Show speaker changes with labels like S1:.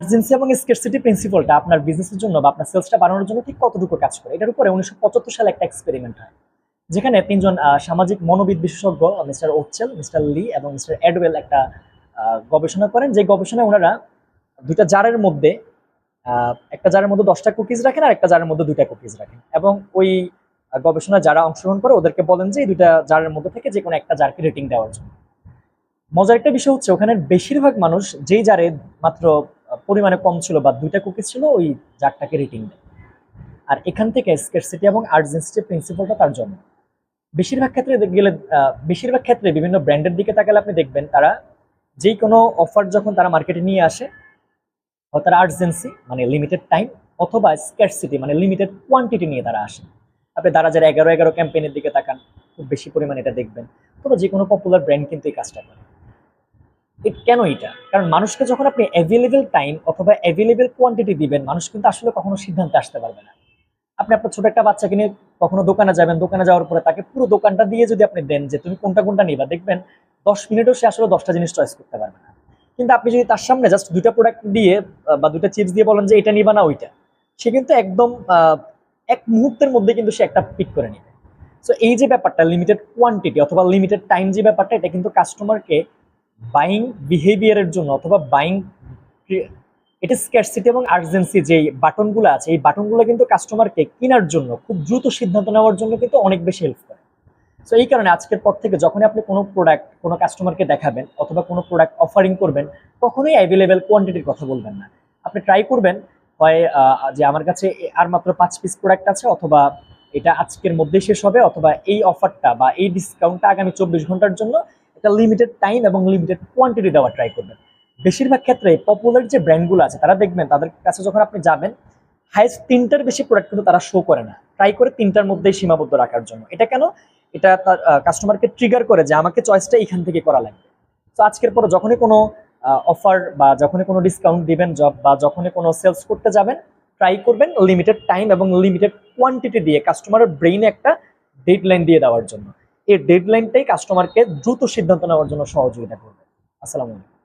S1: Urgency এবং scarcity প্রিন্সিপালটা আপনার বিজনেসের জন্য বা আপনার সেলসটা বাড়ানোর জন্য ঠিক কতটুকু কাজ করে, এটার উপরে 1975 সালে একটা এক্সপেরিমেন্ট হয়, যেখানে তিনজন সামাজিক মনোবিদ বিশেষজ্ঞ মিস্টার ওচেল, মিস্টার লি এবং মিস্টার এডওয়েল একটা গবেষণা করেন। যে গবেষণায় ওনারা দুইটা জারের মধ্যে একটা জারের মধ্যে 10টা কুকিজ রাখেন আর একটা জারের মধ্যে 2টা কুকিজ রাখেন, এবং ওই গবেষণায় যারা অংশগ্রহণ করে ওদেরকে বলেন যে এই দুইটা জারের মধ্যে থেকে যে কোনো একটা জারকে রেটিং দেওয়ার জন্য। মজার একটা বিষয় হচ্ছে ওখানে বেশিরভাগ মানুষ যেই জারে মাত্র পরিমাণে কম ছিল বা 2টা কুকিজ ছিল ওই জারটাকে রেটিং দেয়। আর এখান থেকে স্কারসিটি এবং আর্জেন্সিটি প্রিন্সিপালটা তার জন্য। বেশিরভাগ ক্ষেত্রে গেলে বেশিরভাগ ক্ষেত্রে বিভিন্ন ব্র্যান্ডের দিকে তাকালে আপনি দেখবেন তারা যেই কোনো অফার যখন তারা মার্কেটে নিয়ে আসে, তারা আর্জেন্সি মানে লিমিটেড টাইম অথবা স্কারসিটি মানে লিমিটেড কোয়ান্টিটি নিয়ে তারা আসে। আপনি দারাজের 11-11 ক্যাম্পেইনের দিকে তাকান, খুব বেশি পরিমাণে এটা দেখবেন। তবে যে কোনো পপুলার ব্র্যান্ড কিন্তু এই কাজটা করে। কেন এটা? কারণ মানুষকে যখন আপনি অ্যাভেলেবল টাইম অথবা অ্যাভেলেবল কোয়ান্টিটি দিবেন, মানুষ কিন্তু আসলে কখনো সিদ্ধান্তে আসতে পারবে না। আপনি আপনার ছোট একটা বাচ্চাকে নিয়ে কখনো দোকানে যাবেন, দোকানে যাওয়ার পরে তাকে পুরো দোকানটা দিয়ে যদি আপনি দেন যে তুমি কোনটা কোনটা নিবা, দেখবেন 10 মিনিটও সে আসলে 10টা জিনিস চয়েস করতে পারবে না। কিন্তু আপনি যদি তার সামনে জাস্ট 2টা প্রোডাক্ট দিয়ে বা 2টা চিপস দিয়ে বলেন যে এটা নিবা না ওইটা, সে কিন্তু একদম এক মুহূর্তের মধ্যে কিন্তু সে একটা পিক করে নেবে। সো এই যে ব্যাপারটা লিমিটেড কোয়ান্টিটি অথবা লিমিটেড টাইম যে ব্যাপারটা, এটা কিন্তু কাস্টমারকে বাইং বিহেভিয়ারের জন্য অথবা বাইং, এটা স্ক্যারসিটি এবং আর্জেন্সি যে বাটনগুলো আছে এই বাটনগুলো কিন্তু কাস্টমারকে কেনার জন্য খুব দ্রুত সিদ্ধান্ত নেওয়ার জন্য কিন্তু অনেক বেশি হেল্প করে। সো এই কারণে আজকের পর থেকে যখনই আপনি কোনো প্রোডাক্ট কোনো কাস্টমারকে দেখাবেন অথবা কোনো প্রোডাক্ট অফারিং করবেন, কখনোই অ্যাভেলেবেল কোয়ান্টিটির কথা বলবেন না। আপনি ট্রাই করবেন হয় যে আমার কাছে আর মাত্র 5 পিস প্রোডাক্ট আছে, অথবা এটা আজকের মধ্যেই শেষ হবে, অথবা এই অফারটা বা এই ডিসকাউন্টটা আগামী 24 ঘন্টার জন্য, একটা লিমিটেড টাইম এবং লিমিটেড কোয়ান্টিটি দেওয়া ট্রাই করবেন। বেশিরভাগ ক্ষেত্রে পপুলার যে ব্র্যান্ডগুলো আছে তারা দেখবেন তাদের কাছে যখন আপনি যাবেন, হাইস্ট 3টার বেশি প্রোডাক্ট কিন্তু তারা শো করে না, ট্রাই করে 3টার মধ্যেই সীমাবদ্ধ রাখার জন্য। এটা কেন? এটা তার কাস্টমারকে ট্রিগার করে যে আমাকে চয়েসটা এখান থেকে করা লাগবে। তো আজকের পরে যখনই কোনো অফার বা যখনই কোনো ডিসকাউন্ট দিবেন জব বা যখনই কোনো সেলস করতে যাবেন, ট্রাই করবেন লিমিটেড টাইম এবং লিমিটেড কোয়ান্টিটি দিয়ে কাস্টমারের ব্রেইনে একটা ডেডলাইন দিয়ে দেওয়ার জন্য। এই ডেডলাইনটাই কাস্টমারকে দ্রুত সিদ্ধান্ত নেওয়ার জন্য সহযোগিতা করবে। আসসালামু আলাইকুম।